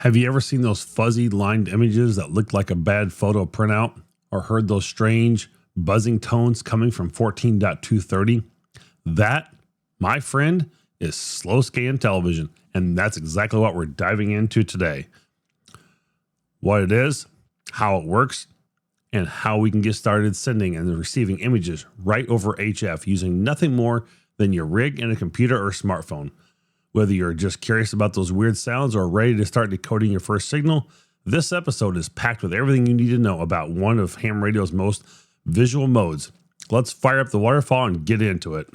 Have you ever seen those fuzzy lined images that look like a bad photo printout, or heard those strange buzzing tones coming from 14.230? That, my friend, is slow scan television, and that's exactly what we're diving into today. What it is, how it works, and how we can get started sending and receiving images right over HF using nothing more than your rig and a computer or smartphone. Whether you're just curious about those weird sounds or ready to start decoding your first signal, this episode is packed with everything you need to know about one of ham radio's most visual modes. Let's fire up the waterfall and get into it.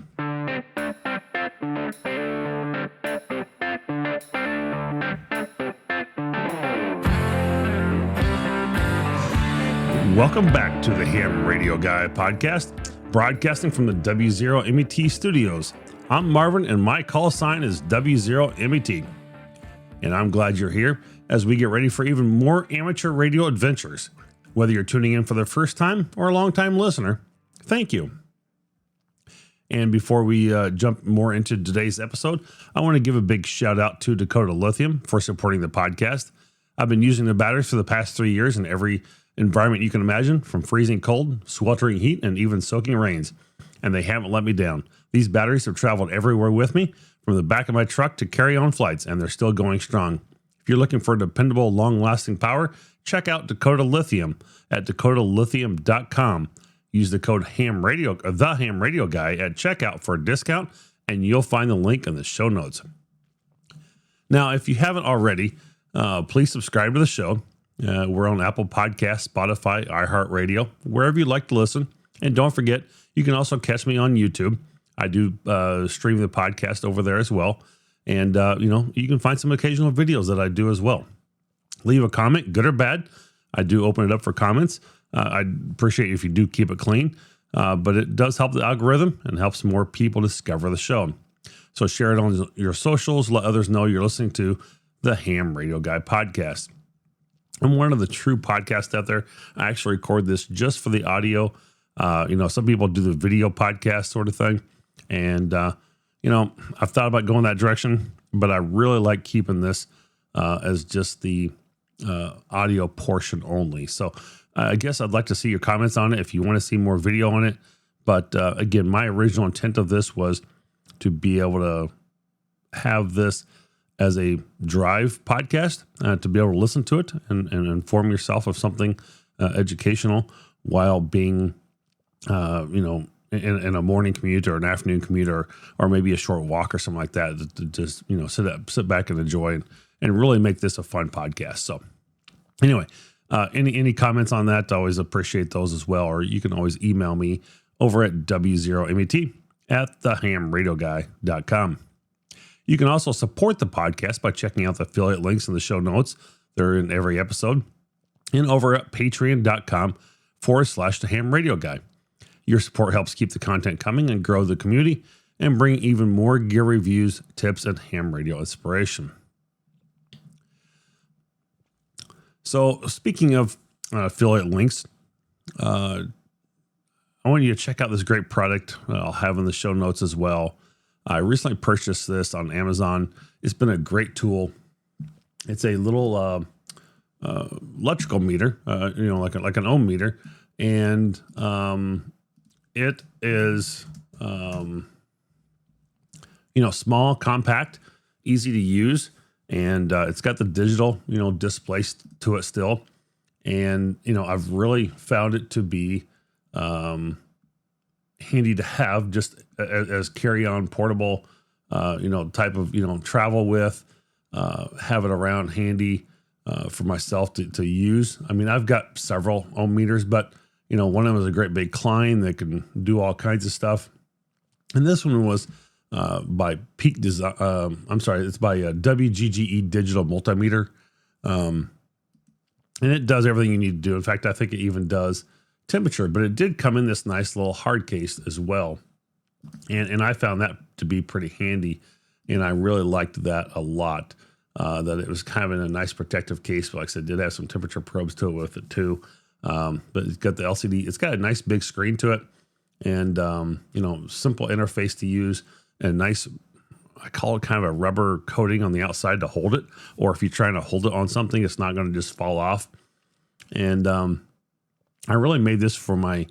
Welcome back to the Ham Radio Guy podcast, broadcasting from the W0MET studios. I'm Marvin, and my call sign is W0MET. And I'm glad you're here as we get ready for even more amateur radio adventures. Whether you're tuning in for the first time or a long-time listener, thank you. And before we jump more into today's episode, I want to give a big shout out to Dakota Lithium for supporting the podcast. I've been using the batteries for the past 3 years in every environment you can imagine, from freezing cold, sweltering heat, and even soaking rains. And they haven't let me down. These batteries have traveled everywhere with me, from the back of my truck to carry-on flights, and they're still going strong. If you're looking for dependable, long-lasting power, check out Dakota Lithium at dakotalithium.com. Use the code HAMRADIO, or the Ham Radio Guy, at checkout for a discount, and you'll find the link in the show notes. Now, if you haven't already, please subscribe to the show. We're on Apple Podcasts, Spotify, iHeartRadio, wherever you like to listen. And don't forget, you can also catch me on YouTube. I do stream the podcast over there as well. And, you can find some occasional videos that I do as well. Leave a comment, good or bad. I do open it up for comments. I'd appreciate it if you do keep it clean. But it does help the algorithm and helps more people discover the show. So share it on your socials. Let others know you're listening to the Ham Radio Guy podcast. I'm one of the true podcasts out there. I actually record this just for the audio. Some people do the video podcast sort of thing. And, I've thought about going that direction, but I really like keeping this as just the audio portion only. So I guess I'd like to see your comments on it if you want to see more video on it. But again, my original intent of this was to be able to have this as a drive podcast, to be able to listen to it and inform yourself of something educational while being, in a morning commute or an afternoon commute or maybe a short walk or something like that, to just, sit back and enjoy and really make this a fun podcast. So anyway, any comments on that, I always appreciate those as well. Or you can always email me over at W0MET at thehamradioguy.com. You can also support the podcast by checking out the affiliate links in the show notes. They're in every episode. And over at patreon.com/the Ham Radio Guy. Your support helps keep the content coming and grow the community and bring even more gear reviews, tips, and ham radio inspiration. So speaking of affiliate links, I want you to check out this great product I'll have in the show notes as well. I recently purchased this on Amazon. It's been a great tool. It's a little electrical meter, like an ohm meter, and it is small, compact, easy to use, and it's got the digital display to it still. And I've really found it to be handy to have just as carry-on portable, type of, travel with, have it around handy for myself to use. I mean, I've got several ohm meters, but, one of them is a great big Klein that can do all kinds of stuff. And this one was by Peak Design. It's by WGGE Digital Multimeter. And it does everything you need to do. In fact, I think it even does temperature, but it did come in this nice little hard case as well. And I found that to be pretty handy. And I really liked that a lot, that it was kind of in a nice protective case. But like I said, it did have some temperature probes to it with it too. But it's got the LCD. It's got a nice big screen to it and, simple interface to use and nice I call it kind of a rubber coating on the outside to hold it. Or if you're trying to hold it on something, it's not going to just fall off. And I really made this for my,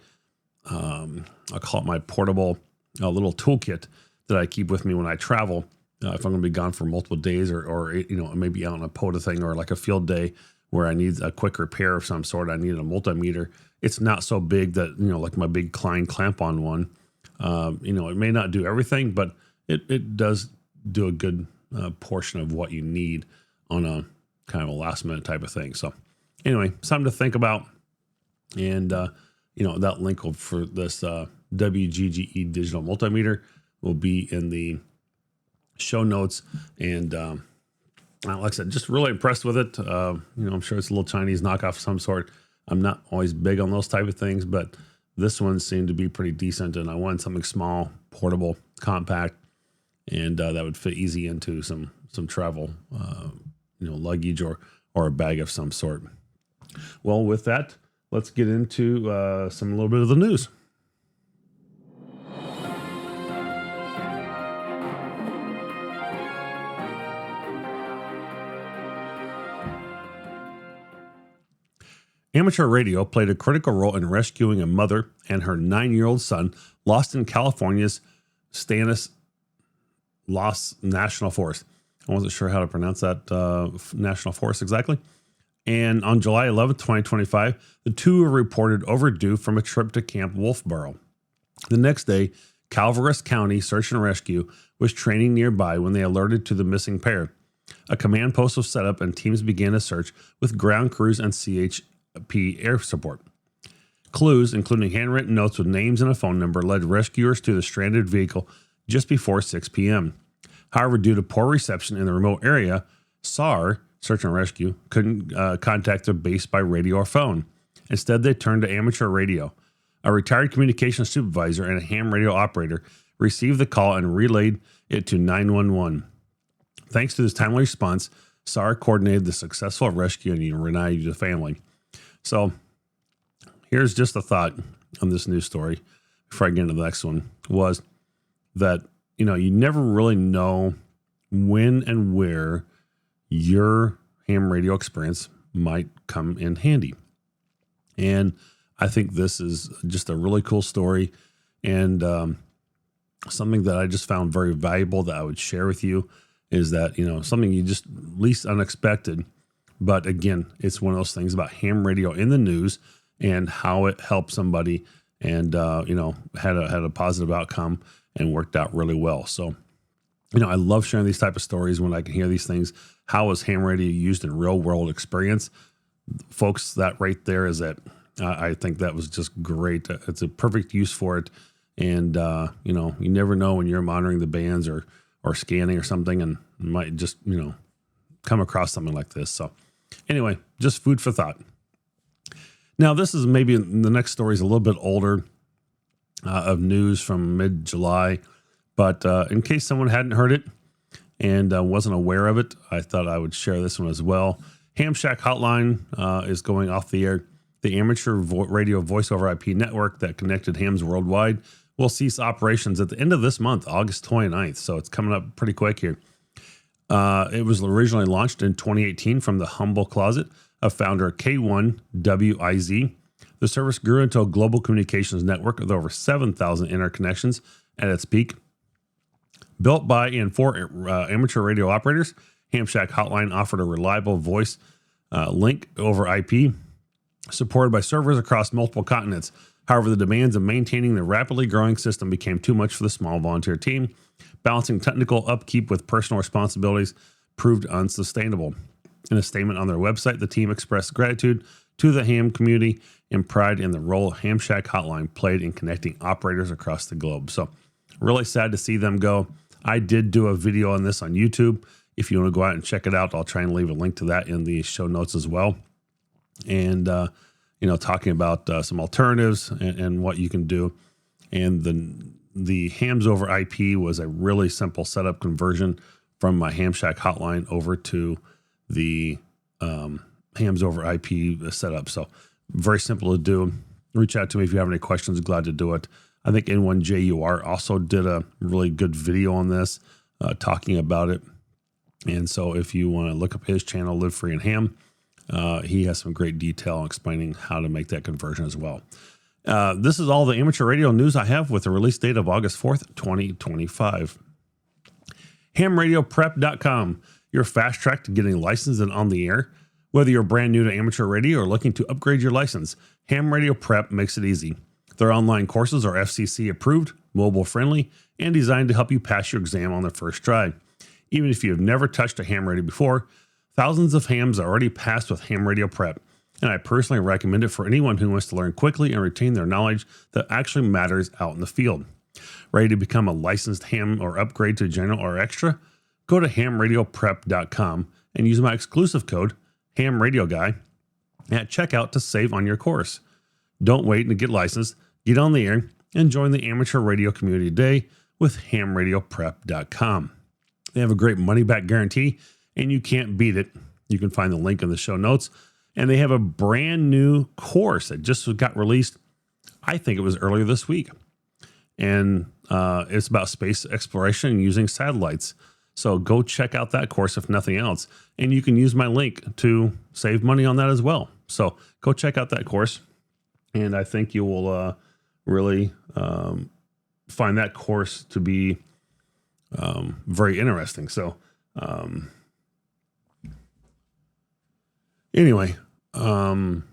I'll call it my portable little toolkit that I keep with me when I travel. If I'm going to be gone for multiple days or maybe out on a POTA thing or like a field day where I need a quick repair of some sort, I need a multimeter. It's not so big that, like my big Klein clamp-on one, it may not do everything, but it does do a good portion of what you need on a kind of a last minute type of thing. So anyway, something to think about. And, that link for this WGGE digital multimeter will be in the show notes. And like I said, just really impressed with it. I'm sure it's a little Chinese knockoff of some sort. I'm not always big on those type of things, but this one seemed to be pretty decent. And I wanted something small, portable, compact, and that would fit easy into some travel, luggage or a bag of some sort. Well, with that, let's get into a little bit of the news. Amateur radio played a critical role in rescuing a mother and her 9-year-old son lost in California's Stanislaus National Forest. I wasn't sure how to pronounce that national forest exactly. And on July 11th, 2025, the two were reported overdue from a trip to Camp Wolfboro. The next day, Calaveras County Search and Rescue was training nearby when they alerted to the missing pair. A command post was set up and teams began a search with ground crews and CHP air support. Clues, including handwritten notes with names and a phone number, led rescuers to the stranded vehicle just before 6 p.m. However, due to poor reception in the remote area, SAR, Search and Rescue, couldn't contact the base by radio or phone. Instead, they turned to amateur radio. A retired communications supervisor and a ham radio operator received the call and relayed it to 911. Thanks to this timely response, SAR coordinated the successful rescue and reunited the family. So here's just a thought on this news story before I get into the next one, was that, you never really know when and where your ham radio experience might come in handy. And I think this is just a really cool story and something that I just found very valuable that I would share with you is that, something you just least unexpected. But again, it's one of those things about ham radio in the news and how it helped somebody and, had a positive outcome and worked out really well. So, I love sharing these type of stories when I can hear these things. How is ham radio used in real world experience? Folks, that right there is it. I think that was just great. It's a perfect use for it. And, you never know when you're monitoring the bands or scanning or something and might just, come across something like this. So anyway, just food for thought. Now, this is maybe the next story is a little bit older of news from mid-July, but in case someone hadn't heard it and wasn't aware of it, I thought I would share this one as well. Ham Shack Hotline is going off the air. The amateur radio voice over IP network that connected hams worldwide will cease operations at the end of this month, August 29th. So it's coming up pretty quick here. It was originally launched in 2018 from the humble closet of founder K1WIZ. The service grew into a global communications network with over 7,000 interconnections at its peak. Built by and for amateur radio operators, Ham Shack Hotline offered a reliable voice link over IP, supported by servers across multiple continents. However, the demands of maintaining the rapidly growing system became too much for the small volunteer team. Balancing technical upkeep with personal responsibilities proved unsustainable. In a statement on their website, the team expressed gratitude to the ham community and pride in the role Ham Shack Hotline played in connecting operators across the globe. So really sad to see them go. I did do a video on this on YouTube. If you want to go out and check it out, I'll try and leave a link to that in the show notes as well. And, talking about some alternatives and what you can do. And the hams over IP was a really simple setup conversion from my Ham Shack Hotline over to the hams over IP setup. So very simple to do. Reach out to me if you have any questions. Glad to do it. I think N1JUR also did a really good video on this. talking about it. And so if you want to look up his channel, Live Free and Ham, he has some great detail explaining how to make that conversion as well. This is all the amateur radio news I have with the release date of August 4th, 2025. HamRadioPrep.com, your fast track to getting licensed and on the air. Whether you're brand new to amateur radio or looking to upgrade your license, Ham Radio Prep makes it easy. Their online courses are FCC approved, mobile friendly, and designed to help you pass your exam on the first try. Even if you've never touched a ham radio before, thousands of hams are already passed with Ham Radio Prep, and I personally recommend it for anyone who wants to learn quickly and retain their knowledge that actually matters out in the field. Ready to become a licensed ham or upgrade to general or extra? Go to hamradioprep.com and use my exclusive code, HamRadioGuy, at checkout to save on your course. Don't wait to get licensed, get on the air, and join the amateur radio community today with hamradioprep.com. They have a great money-back guarantee, and you can't beat it. You can find the link in the show notes. And they have a brand new course that just got released, I think it was earlier this week. And it's about space exploration and using satellites. So go check out that course if nothing else. And you can use my link to save money on that as well. So go check out that course. And I think you will really find that course to be very interesting. So anyway, I don't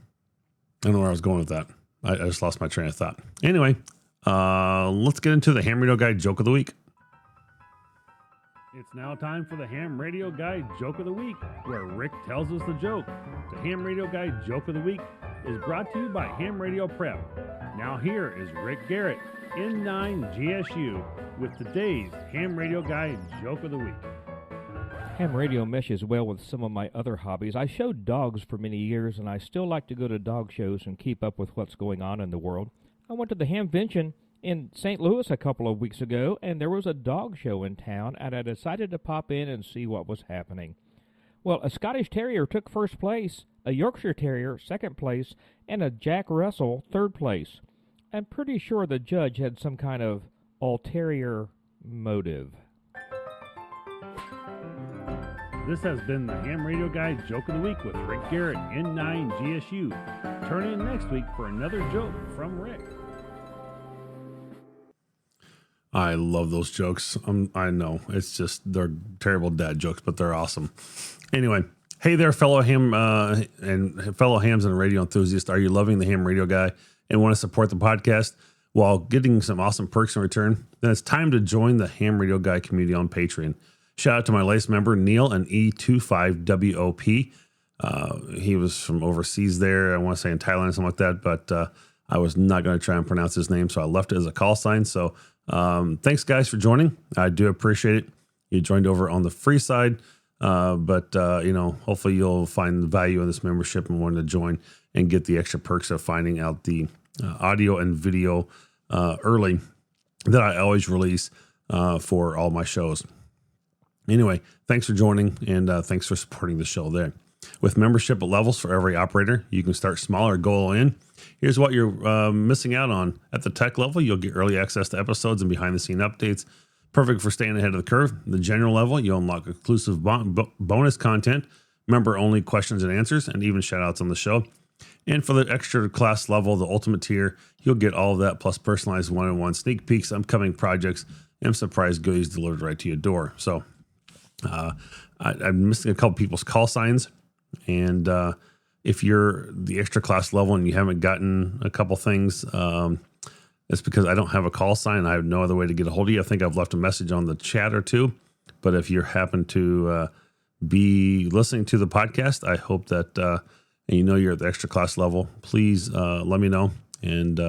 know where I was going with that. I just lost my train of thought. Anyway, let's get into the Ham Radio Guy joke of the week. It's now time for the Ham Radio Guy joke of the week, where Rick tells us the joke. The Ham Radio Guy joke of the week is brought to you by Ham Radio Prep. Now here is Rick Garrett, N9 GSU, with today's Ham Radio Guy joke of the week. Ham radio meshes well with some of my other hobbies. I showed dogs for many years, and I still like to go to dog shows and keep up with what's going on in the world. I went to the Hamvention in St. Louis a couple of weeks ago, and there was a dog show in town, and I decided to pop in and see what was happening. Well, a Scottish Terrier took first place, a Yorkshire Terrier second place, and a Jack Russell third place. I'm pretty sure the judge had some kind of ulterior motive. This has been the Ham Radio Guy joke of the week with Rick Garrett, N9 GSU. Turn in next week for another joke from Rick. I love those jokes. I know it's just they're terrible dad jokes, but they're awesome. Anyway, hey there, fellow ham and fellow hams and radio enthusiasts. Are you loving the Ham Radio Guy and want to support the podcast while getting some awesome perks in return? Then it's time to join the Ham Radio Guy community on Patreon. Shout out to my latest member, Neil, and E25WOP. He was from overseas there. I want to say in Thailand or something like that, but I was not going to try and pronounce his name, so I left it as a call sign. So thanks, guys, for joining. I do appreciate it. You joined over on the free side, but hopefully you'll find the value in this membership and want to join and get the extra perks of finding out the audio and video early that I always release for all my shows. Anyway, thanks for joining, and thanks for supporting the show there. With membership levels for every operator, you can start small or go all in. Here's what you're missing out on. At the tech level, you'll get early access to episodes and behind-the-scene updates. Perfect for staying ahead of the curve. The general level, you'll unlock exclusive bonus content, member-only questions and answers, and even shout-outs on the show. And for the extra class level, the ultimate tier, you'll get all of that, plus personalized one-on-one sneak peeks, upcoming projects, and surprise goodies delivered right to your door. So I'm missing a couple people's call signs, and if you're the extra class level and you haven't gotten a couple things, it's because I don't have a call sign. I have no other way to get a hold of you. I think I've left a message on the chat or two, but if you happen to be listening to the podcast, I hope that and you're at the extra class level, please let me know, and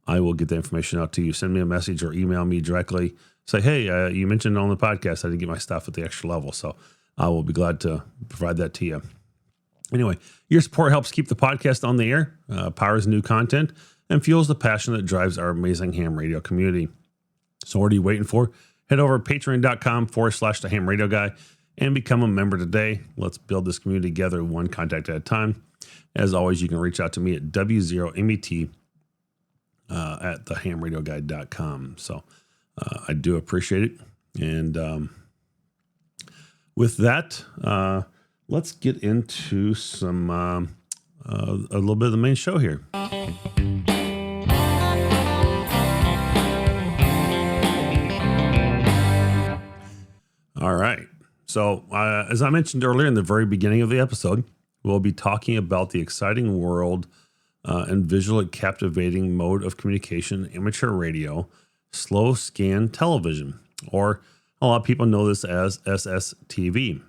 I will get the information out to you. Send me a message or email me directly. Say, hey, you mentioned on the podcast I didn't get my stuff at the extra level, so I will be glad to provide that to you. Anyway, your support helps keep the podcast on the air, powers new content, and fuels the passion that drives our amazing ham radio community. So what are you waiting for? Head over to patreon.com/the ham radio guy and become a member today. Let's build this community together, one contact at a time. As always, you can reach out to me at W0MET at thehamradioguy.com. So I do appreciate it. And with that, let's get into some a little bit of the main show here. All right. So, as I mentioned earlier in the very beginning of the episode, we'll be talking about the exciting world and visually captivating mode of communication, amateur radio, slow scan television, or a lot of people know this as SSTV.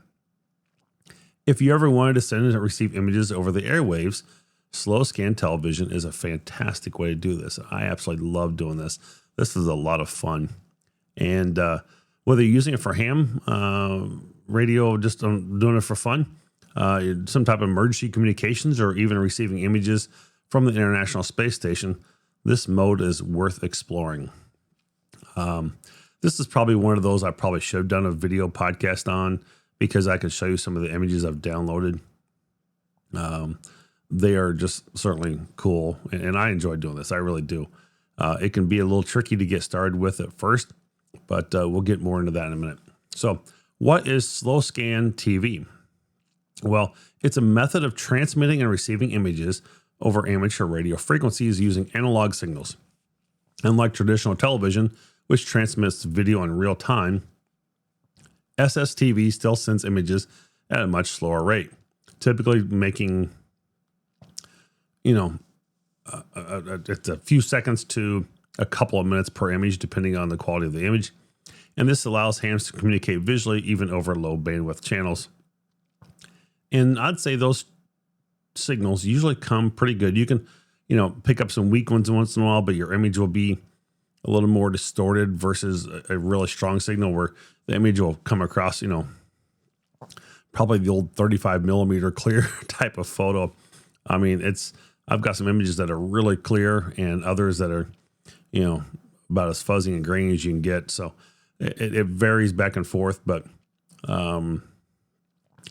If you ever wanted to send and receive images over the airwaves, slow scan television is a fantastic way to do this. I absolutely love doing this. This is a lot of fun. And whether you're using it for ham radio, just doing it for fun, some type of emergency communications, or even receiving images from the International Space Station, this mode is worth exploring. This is probably one of those I probably should have done a video podcast on, because I could show you some of the images I've downloaded. They are just certainly cool, and I enjoy doing this. I really do. It can be a little tricky to get started with at first, but we'll get more into that in a minute. So, what is slow scan TV? Well, it's a method of transmitting and receiving images over amateur radio frequencies using analog signals. Unlike traditional television, which transmits video in real time, SSTV still sends images at a much slower rate, typically making, it's a few seconds to a couple of minutes per image, depending on the quality of the image. And this allows hams to communicate visually even over low bandwidth channels. And I'd say those signals usually come pretty good. You can, pick up some weak ones once in a while, but your image will be a little more distorted versus a really strong signal where the image will come across, probably the old 35 millimeter clear type of photo. I mean, I've got some images that are really clear and others that are, about as fuzzy and grainy as you can get. So it varies back and forth, but,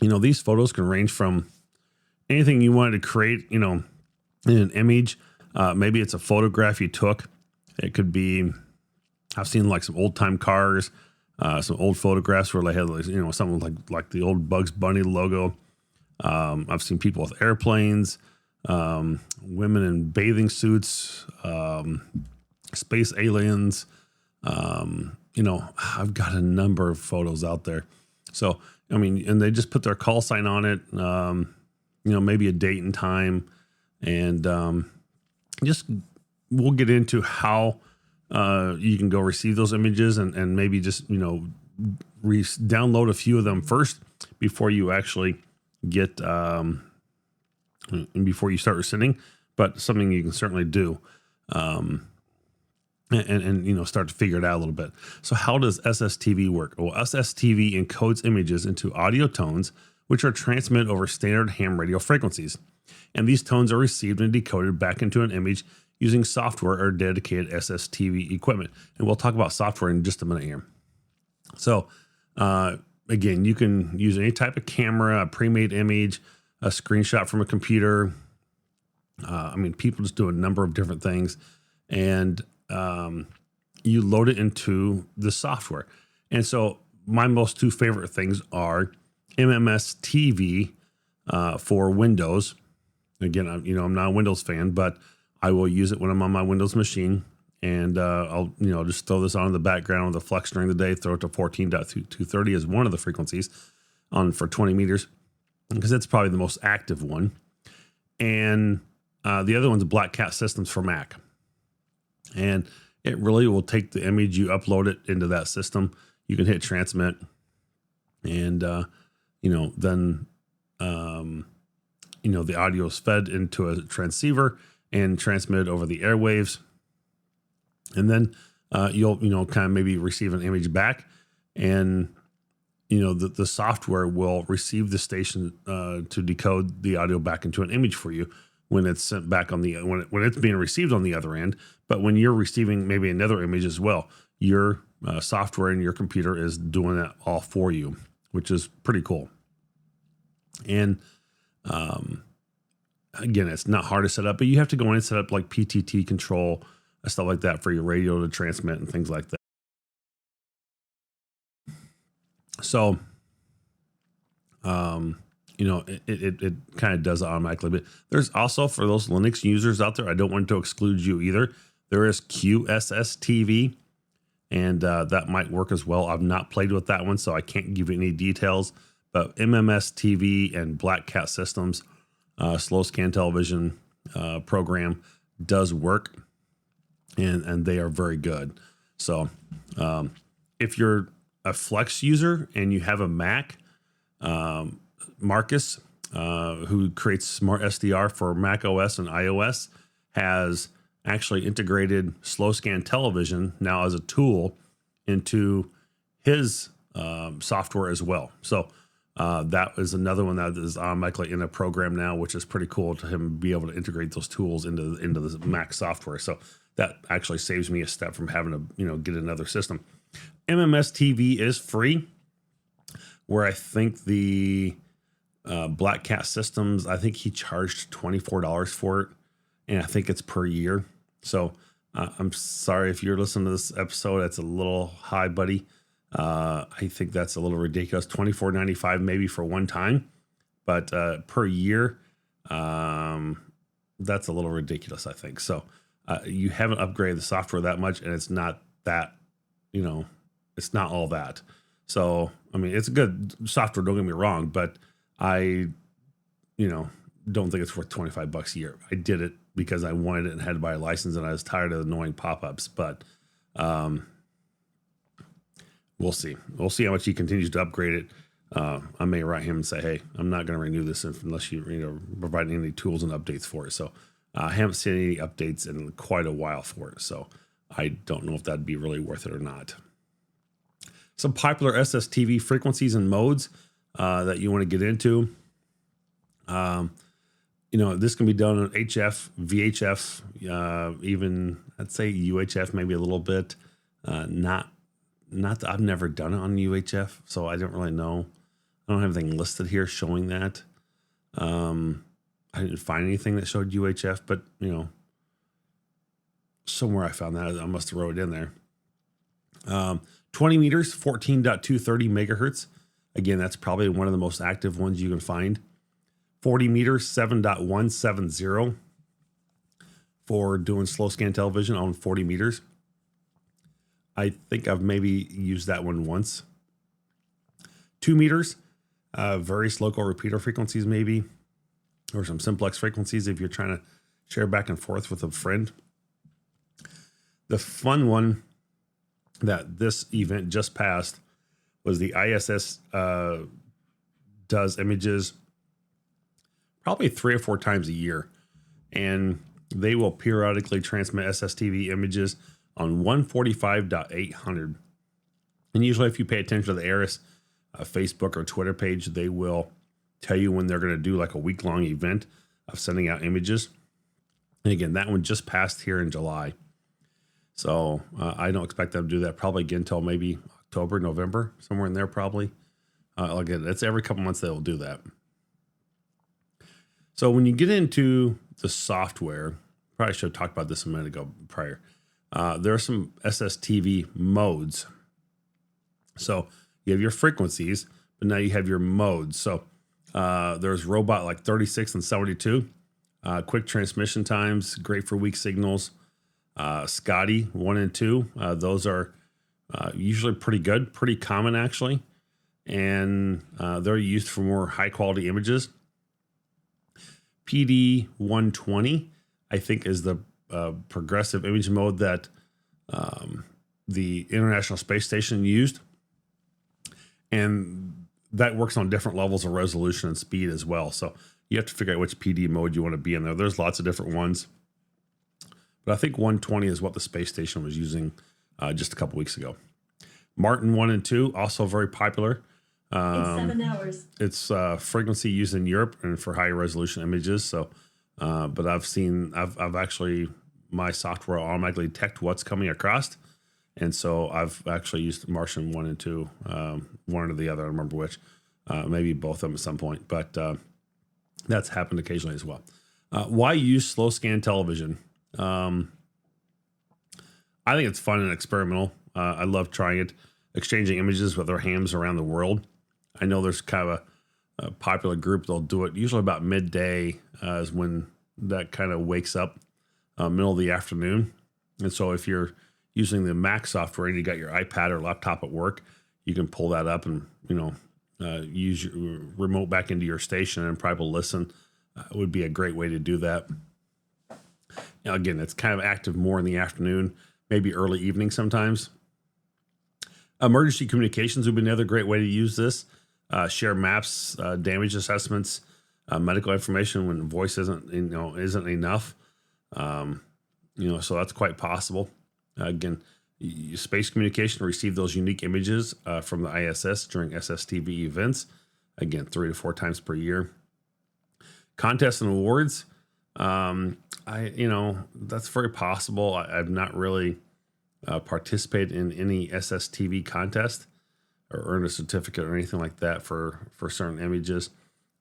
these photos can range from anything you wanted to create, in an image. Maybe it's a photograph you took. It could be, I've seen like some old time cars, some old photographs where they had, something like the old Bugs Bunny logo. I've seen people with airplanes, women in bathing suits, space aliens. I've got a number of photos out there. So, and they just put their call sign on it, maybe a date and time, and we'll get into how you can go receive those images and maybe just, download a few of them first before you actually get, before you start sending, but something you can certainly do. And start to figure it out a little bit. So how does SSTV work? Well, SSTV encodes images into audio tones, which are transmitted over standard ham radio frequencies. And these tones are received and decoded back into an image using software or dedicated SSTV equipment. And we'll talk about software in just a minute here. So, again, you can use any type of camera, a pre-made image, a screenshot from a computer. People just do a number of different things. And you load it into the software. And so my most two favorite things are MMS TV for Windows. Again, I'm not a Windows fan, but I will use it when I'm on my Windows machine. And I'll just throw this on in the background with a flex during the day, throw it to 14.230 as one of the frequencies on for 20 meters, because that's probably the most active one. And the other one's Black Cat Systems for Mac. And it really will take the image, you upload it into that system. You can hit transmit, and then the audio is fed into a transceiver and transmitted over the airwaves. And then you'll kind of maybe receive an image back, and the software will receive the station to decode the audio back into an image for you when it's sent back on the when it's being received on the other end. But when you're receiving maybe another image as well, your software in your computer is doing that all for you, which is pretty cool. And again, it's not hard to set up, but you have to go in and set up like PTT control, stuff like that for your radio to transmit and things like that. So it kind of does it automatically. But there's also, for those Linux users out there, I don't want to exclude you either. There is QSSTV, and that might work as well. I've not played with that one, so I can't give you any details. But MMS-TV and Black Cat Systems, slow scan television program does work, and they are very good. So if you're a Flex user and you have a Mac, Marcus, who creates Smart SDR for Mac OS and iOS, has actually integrated slow scan television now as a tool into his software as well. So that is another one that is automatically in a program now, which is pretty cool to him be able to integrate those tools into the Mac software. So that actually saves me a step from having to get another system. MMS TV is free, where I think the Black Cat Systems, I think he charged $24 for it, and I think it's per year. So I'm sorry if you're listening to this episode, that's a little high, buddy. I think that's a little ridiculous. $24.95 maybe for one time, but per year, that's a little ridiculous, I think. So you haven't upgraded the software that much, and it's not that, it's not all that. So, I mean, it's a good software, don't get me wrong, but I, don't think it's worth $25 a year. I did it because I wanted it and had to buy a license, and I was tired of annoying pop-ups, but we'll see. We'll see how much he continues to upgrade it. I may write him and say, hey, I'm not going to renew this unless you provide any tools and updates for it. So I haven't seen any updates in quite a while for it. So I don't know if that'd be really worth it or not. Some popular SSTV frequencies and modes that you want to get into. This can be done on HF, VHF, even I'd say UHF, maybe a little bit. Not that I've never done it on UHF, so I don't really know. I don't have anything listed here showing that. I didn't find anything that showed UHF, but somewhere I found that. I must have wrote it in there. 20 meters, 14.230 megahertz. Again, that's probably one of the most active ones you can find. 40 meters, 7.170 for doing slow scan television on 40 meters. I think I've maybe used that one once. 2 meters, various local repeater frequencies maybe, or some simplex frequencies if you're trying to share back and forth with a friend. The fun one that this event just passed was the ISS does images probably 3 or 4 times a year, and they will periodically transmit SSTV images on 145.800. And usually if you pay attention to the ARIS Facebook or Twitter page, they will tell you when they're going to do like a week-long event of sending out images. And again, that one just passed here in July. So I don't expect them to do that probably again until maybe October, November, somewhere in there probably. Again, it's every couple months they will do that. So when you get into the software, probably should have talked about this a minute ago prior. There are some SSTV modes. So you have your frequencies, but now you have your modes. So there's robot like 36 and 72. Quick transmission times, great for weak signals. Scotty 1 and 2. Those are usually pretty good, pretty common actually. And they're used for more high quality images. PD 120, I think, is the progressive image mode that the International Space Station used. And that works on different levels of resolution and speed as well. So you have to figure out which PD mode you want to be in there. There's lots of different ones. But I think 120 is what the space station was using just a couple weeks ago. Martin 1 and 2, also very popular. In 7 hours. It's frequency used in Europe and for high resolution images. So, but I've actually, my software automatically detect what's coming across. And so I've actually used Martian 1 and 2, one or the other, I don't remember which, maybe both of them at some point, but that's happened occasionally as well. Why use slow scan television? I think it's fun and experimental. I love trying it, exchanging images with our hams around the world. I know there's kind of popular group. They'll do it usually about midday is when that kind of wakes up, middle of the afternoon. And so if you're using the Mac software and you got your iPad or laptop at work, you can pull that up and, use your remote back into your station and probably listen. It would be a great way to do that. Now, again, it's kind of active more in the afternoon, maybe early evening sometimes. Emergency communications would be another great way to use this. Share maps, damage assessments, medical information when voice isn't enough. So that's quite possible. Again, space communication to receive those unique images from the ISS during SSTV events. Again, 3 to 4 times per year. Contests and awards. That's very possible. I've not really participated in any SSTV contest or earned a certificate or anything like that for certain images.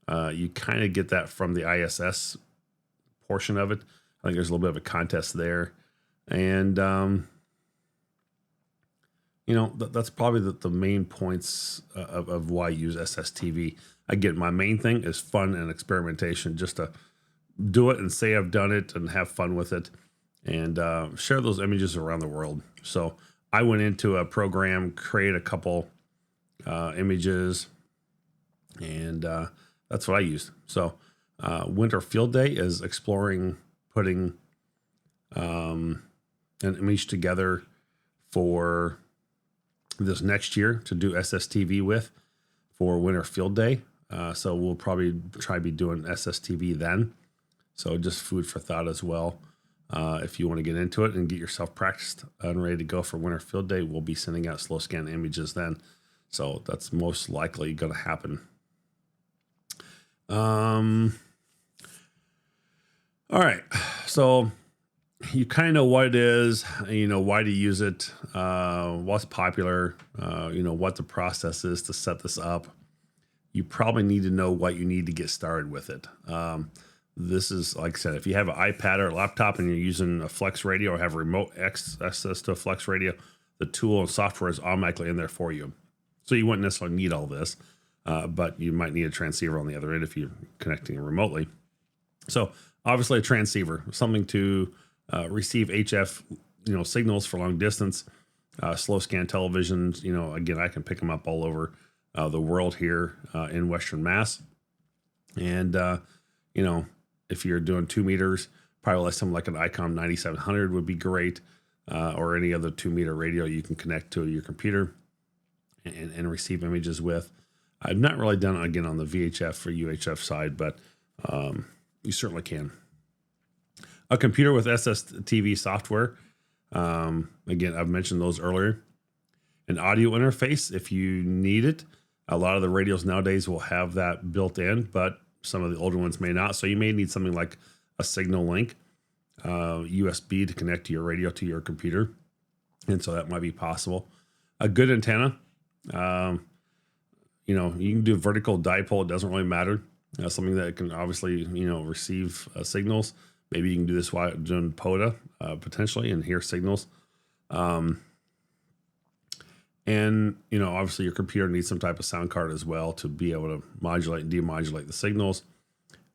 You kind of get that from the ISS portion of it. I think there's a little bit of a contest there. And, that's probably the main points of why I use SSTV. Again, my main thing is fun and experimentation, just to do it and say I've done it and have fun with it and share those images around the world. So I went into a program, create a couple images, and that's what I used. So Winter Field Day is exploring putting an image together for this next year to do SSTV with for Winter Field Day. So we'll probably try to be doing SSTV then. So just food for thought as well. If you want to get into it and get yourself practiced and ready to go for Winter Field Day, we'll be sending out slow scan images then. So that's most likely going to happen. All right. So you kind of know what it is, why to use it, what's popular, what the process is to set this up. You probably need to know what you need to get started with it. This is, like I said, if you have an iPad or a laptop and you're using a Flex radio or have remote access to a Flex radio, the tool and software is automatically in there for you. So you wouldn't necessarily need all this, but you might need a transceiver on the other end if you're connecting remotely. So obviously a transceiver, something to receive HF, signals for long distance, slow scan televisions. Again, I can pick them up all over the world here in Western Mass. And, if you're doing 2 meters, probably something like an ICOM 9700 would be great, or any other 2 meter radio you can connect to your computer and receive images with. I've not really done it again on the VHF or UHF side, but you certainly can. A computer with SSTV software. Again, I've mentioned those earlier. An audio interface if you need it. A lot of the radios nowadays will have that built in, but some of the older ones may not. So you may need something like a signal link, USB to connect to your radio to your computer. And so that might be possible. A good antenna. You can do vertical dipole. It doesn't really matter. Something that can obviously, receive signals. Maybe you can do this while doing POTA potentially and hear signals. And, obviously your computer needs some type of sound card as well to be able to modulate and demodulate the signals.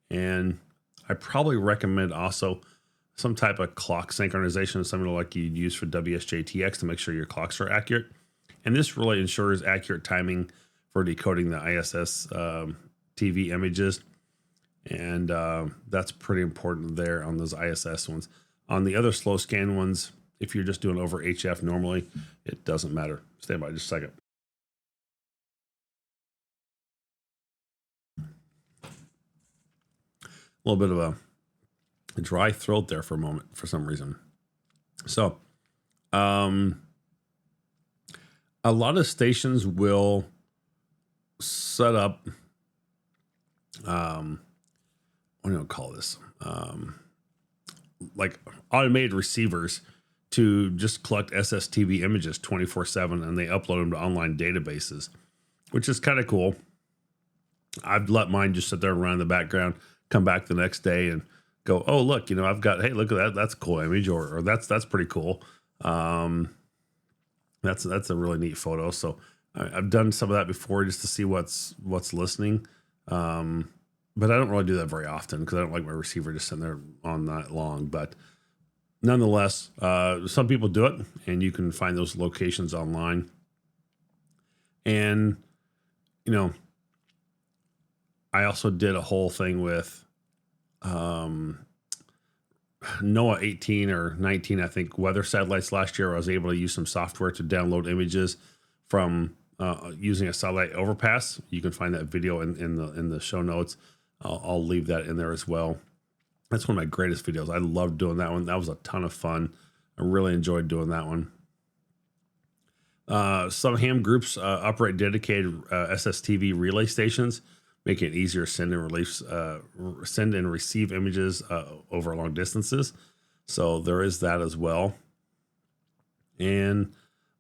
And I probably recommend also some type of clock synchronization, something like you'd use for WSJTX to make sure your clocks are accurate. And this really ensures accurate timing for decoding the ISS TV images. And that's pretty important there on those ISS ones. On the other slow scan ones, if you're just doing over HF normally, it doesn't matter. Stand by just a second. A little bit of a dry throat there for a moment for some reason. So, a lot of stations will set up, what do you call this? Like automated receivers to just collect SSTV images 24/7, and they upload them to online databases, which is kind of cool. I've let mine just sit there and run in the background, come back the next day and go, oh, look, I've got, hey, look at that. That's a cool image, or that's pretty cool. That's a really neat photo. So I've done some of that before just to see what's listening. But I don't really do that very often because I don't like my receiver just sitting there on that long. But nonetheless, some people do it, and you can find those locations online. And, you know, I also did a whole thing with NOAA 18 or 19, I think, weather satellites last year. I was able to use some software to download images from using a satellite overpass. You can find that video in the show notes. I'll leave that in there as well. That's one of my greatest videos. I loved doing that one. That was a ton of fun. I really enjoyed doing that one. Some ham groups operate dedicated SSTV relay stations, making it easier to send and receive images over long distances. So there is that as well. And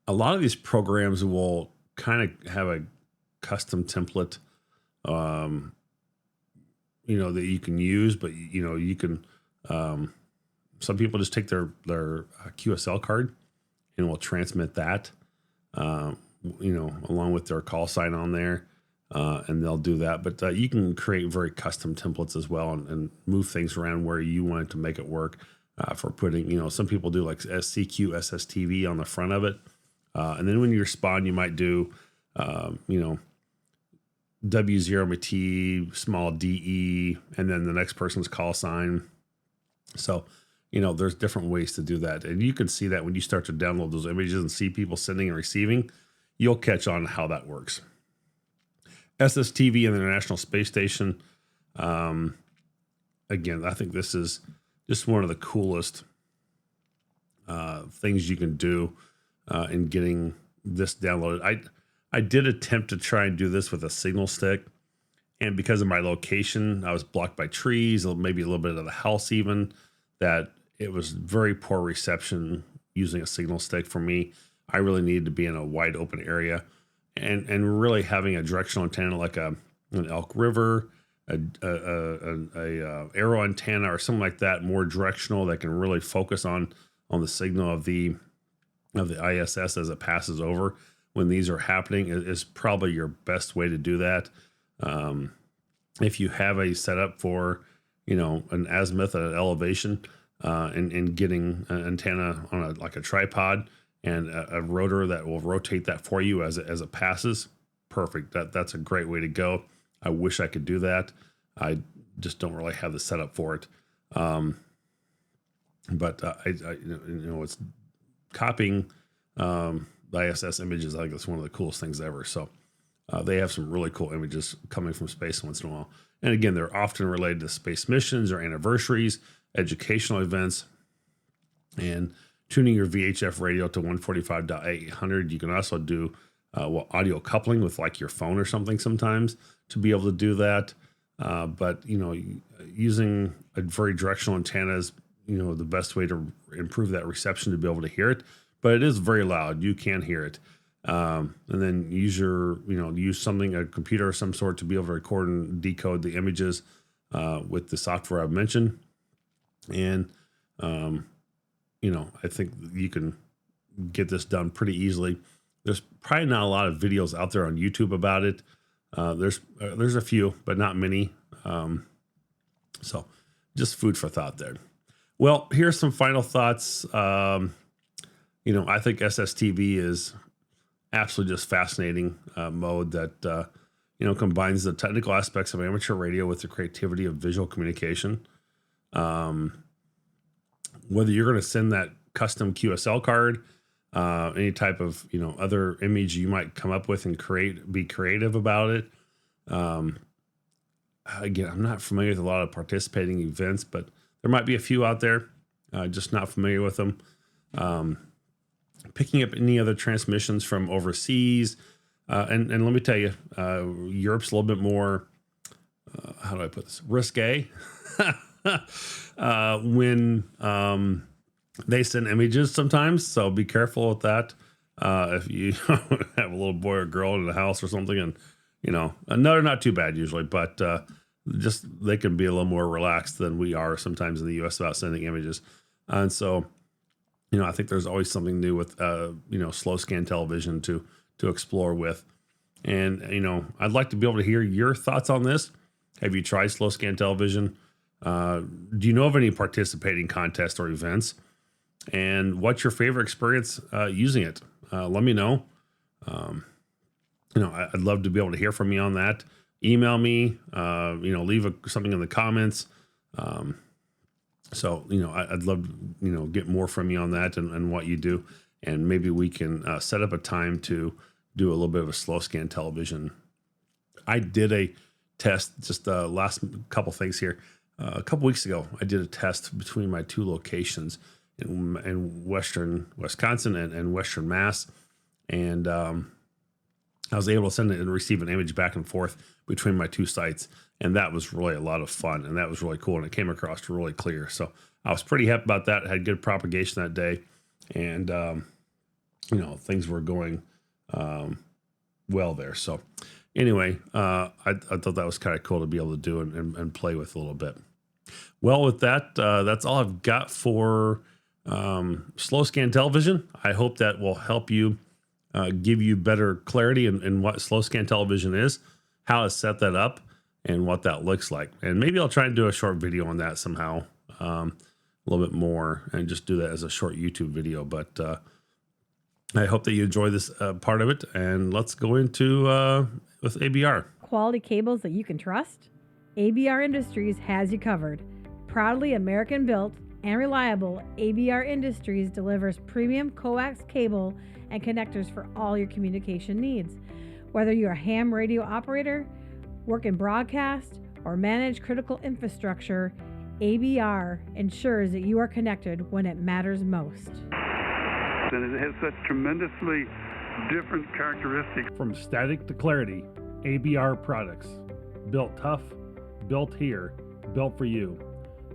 a lot of these programs will kind of have a custom template, that you can use, but you can, some people just take their QSL card and will transmit that, along with their call sign on there. And they'll do that, but you can create very custom templates as well and move things around where you want it to make it work for putting, some people do like CQ SSTV on the front of it. And then when you respond, you might do, W0MT, small DE, and then the next person's call sign. So, there's different ways to do that. And you can see that when you start to download those images and see people sending and receiving, you'll catch on how that works. SSTV and the International Space Station. Again, I think this is just one of the coolest things you can do in getting this downloaded. I did attempt to try and do this with a signal stick, and because of my location, I was blocked by trees, maybe a little bit of the house even, that it was very poor reception using a signal stick for me. I really needed to be in a wide open area. And really having a directional antenna like an Elk River, a arrow antenna or something like that, more directional, that can really focus on the signal of the ISS as it passes over when these are happening is probably your best way to do that. If you have a setup for an azimuth at an elevation and getting an antenna on a tripod, and a rotor that will rotate that for you as it passes. Perfect. That's a great way to go. I wish I could do that. I just don't really have the setup for it. But it's copying the ISS images. I think it's one of the coolest things ever. So they have some really cool images coming from space once in a while. And again, they're often related to space missions or anniversaries, educational events, and tuning your VHF radio to 145.800. You can also do audio coupling with like your phone or something sometimes to be able to do that. But using a very directional antenna is the best way to improve that reception to be able to hear it. But it is very loud. You can hear it. And then use a computer of some sort to be able to record and decode the images with the software I've mentioned. And I think you can get this done pretty easily. There's probably not a lot of videos out there on YouTube about it. There's a few, but not many. So just food for thought there. Well, here's some final thoughts. I think SSTV is absolutely just fascinating mode that, combines the technical aspects of amateur radio with the creativity of visual communication. Whether you're going to send that custom QSL card, any type of, other image you might come up with and be creative about it. Again, I'm not familiar with a lot of participating events, but there might be a few out there, just not familiar with them. Picking up any other transmissions from overseas. And let me tell you, Europe's a little bit more, how do I put this? Risque. When they send images sometimes, so be careful with that. If you have a little boy or girl in the house or something, and no, they're not too bad usually, but just they can be a little more relaxed than we are sometimes in the U.S. about sending images. And so, I think there's always something new with slow scan television to explore with. And I'd like to be able to hear your thoughts on this. Have you tried slow scan television? Do you know of any participating contests or events? And what's your favorite experience using it? Let me know. I'd love to be able to hear from you on that. Email me, leave something in the comments. I'd love to, get more from you on that and what you do. And maybe we can set up a time to do a little bit of a slow scan television. I did a test, just last couple things here. A couple weeks ago, I did a test between my two locations in western Wisconsin and western Mass. And I was able to send it and receive an image back and forth between my two sites. And that was really a lot of fun. And that was really cool. And it came across really clear. So I was pretty happy about that. I had good propagation that day. And, things were going well there. So anyway, I thought that was kind of cool to be able to do and play with a little bit. Well, with that, that's all I've got for slow scan television. I hope that will help you give you better clarity in what slow scan television is, how to set that up, and what that looks like. And maybe I'll try and do a short video on that somehow, a little bit more, and just do that as a short YouTube video. But I hope that you enjoy this part of it. And let's go into with ABR. Quality cables that you can trust? ABR Industries has you covered. Proudly American built and reliable, ABR Industries delivers premium coax cable and connectors for all your communication needs. Whether you're a ham radio operator, work in broadcast, or manage critical infrastructure, ABR ensures that you are connected when it matters most. And it has such tremendously different characteristics. From static to clarity, ABR products. Built tough, built here, built for you.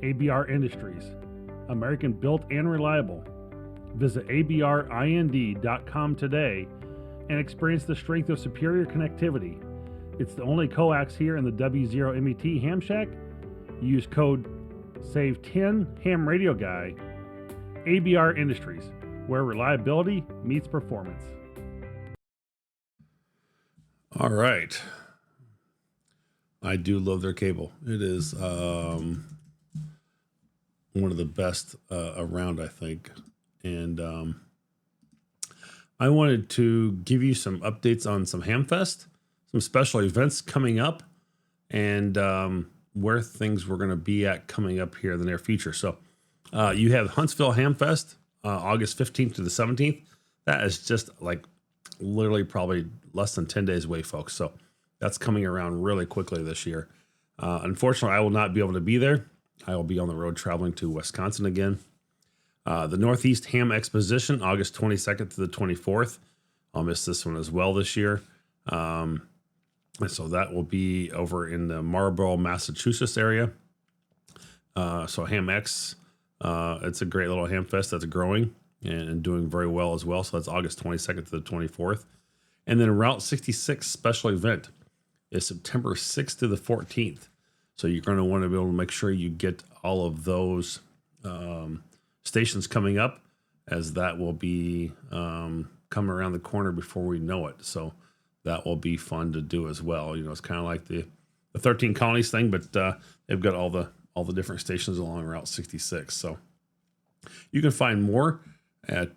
ABR Industries. American built and reliable. Visit abrind.com today and experience the strength of superior connectivity. It's the only coax here in the W0MET Ham Shack. Use code SAVE10 Ham Radio Guy. ABR Industries, where reliability meets performance. All right. I do love their cable. It is one of the best around, I think. And I wanted to give you some updates on some Hamfest, some special events coming up, and where things we're going to be at coming up here in the near future. So you have Huntsville Hamfest, August 15th to the 17th. That is just like literally probably less than 10 days away, folks. So that's coming around really quickly this year. Unfortunately, I will not be able to be there. I will be on the road traveling to Wisconsin again. The Northeast Ham Exposition, August 22nd to the 24th. I'll miss this one as well this year. And so that will be over in the Marlborough, Massachusetts area. So Ham X, it's a great little ham fest that's growing and doing very well as well. So that's August 22nd to the 24th. And then Route 66 special event is September 6th to the 14th. So you're going to want to be able to make sure you get all of those stations coming up, as that will be coming around the corner before we know it. So that will be fun to do as well. You know, it's kind of like the 13 colonies thing, but they've got all the different stations along Route 66. So you can find more at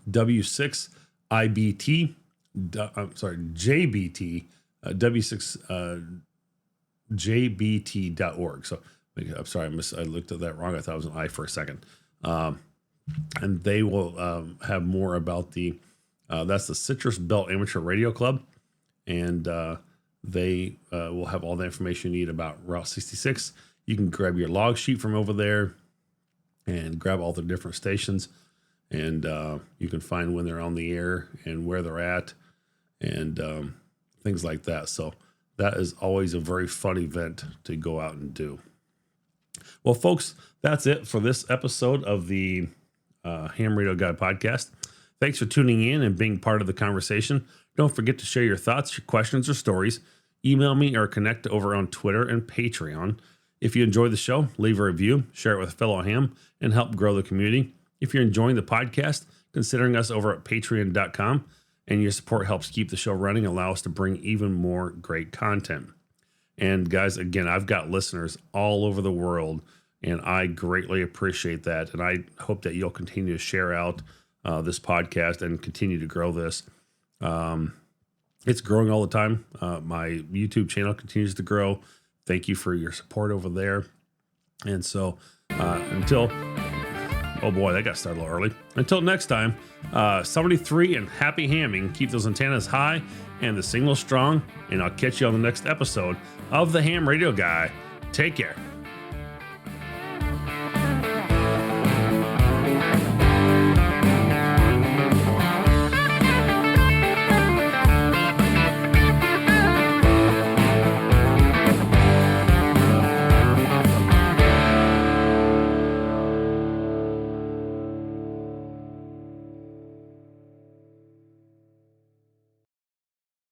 W6IBT. JBT, W6 JBT.org. So I'm sorry, I looked at that wrong. I thought it was an I for a second. And they will have more about that's the Citrus Belt Amateur Radio Club. And they will have all the information you need about Route 66. You can grab your log sheet from over there and grab all the different stations. And you can find when they're on the air and where they're at and things like that. So that is always a very fun event to go out and do. Well, folks, that's it for this episode of the Ham Radio Guy podcast. Thanks for tuning in and being part of the conversation. Don't forget to share your thoughts, your questions, or stories. Email me or connect over on Twitter and Patreon. If you enjoy the show, leave a review, share it with a fellow ham, and help grow the community. If you're enjoying the podcast, considering us over at patreon.com, and your support helps keep the show running, allow us to bring even more great content. And guys, again, I've got listeners all over the world, and I greatly appreciate that. And I hope that you'll continue to share out this podcast and continue to grow this. It's growing all the time. My YouTube channel continues to grow. Thank you for your support over there. And so oh boy, that got started a little early. Until next time, 73 and happy hamming. Keep those antennas high and the signal strong. And I'll catch you on the next episode of the Ham Radio Guy. Take care.